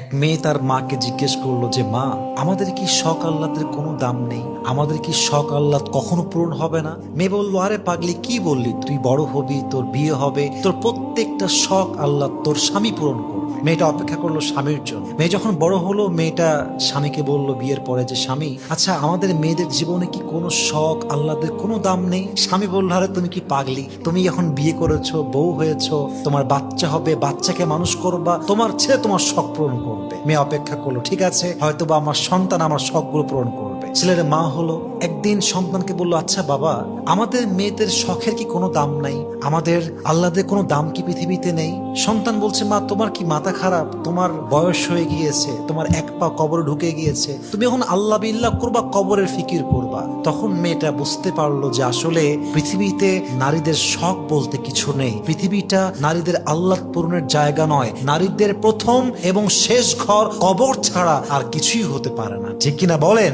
এক মেয়ে তার মাকে জিজ্ঞেস করলো যে মা, আমাদের কি শখ আহ্লাদের কোনো দাম নেই? আমাদের কি শখ আহ্লাদ কখনো পূরণ হবে না? মেয়ে বললো, আরে পাগলি, কি বললি? তুই বড় হবি, তোর বিয়ে হবে, তোর প্রত্যেকটা শখ আহ্লাদ তোর স্বামী পূরণ করবে। মেয়েটা অপেক্ষা করলো স্বামীর জন্য। মেয়ে যখন বড় হলো, মেয়েটা স্বামীকে বলল বিয়ের পরে যে স্বামী, আচ্ছা আমাদের মেয়েদের জীবনে কি কোনো শখ আহ্লাদের কোনো দাম নেই? স্বামী বলল, আরে তুমি কি পাগলি? তুমি এখন বিয়ে করেছো, বউ হয়েছো, তোমার বাচ্চা হবে, বাচ্চাকে মানুষ করবা, তোমার ছেলে তোমার শখ পূরণ করবে। মেয়ে অপেক্ষা করলো, ঠিক আছে, হয়তোবা আমার সন্তান আমার শখগুলো পূরণ করবে। ছেলের মা হলো, একদিন সন্তানকে বললো, আচ্ছা বাবা, আমাদের মেয়েদের শখের কি কোনো দাম নাই? আমাদের আহ্লাদের কোনো দাম কি পৃথিবীতে নেই? সন্তান বলছে, মা তোমার কি মাথা খারাপ? তোমার বয়স হয়ে গিয়েছে, তোমার এক পা কবরে ঢুকে গিয়েছে, তুমি এখন আল্লাহ বিল্লাহ করবা, কবরের ফিকির করবা। তখন মেয়েটা বুঝতে পারলো যে আসলে পৃথিবীতে নারীদের শখ বলতে কিছু নেই। পৃথিবীটা নারীদের আহ্লাদ পূরণের জায়গা নয়। নারীদের প্রথম এবং শেষ ঘর কবর ছাড়া আর কিছুই হতে পারে না। ঠিক কিনা বলেন?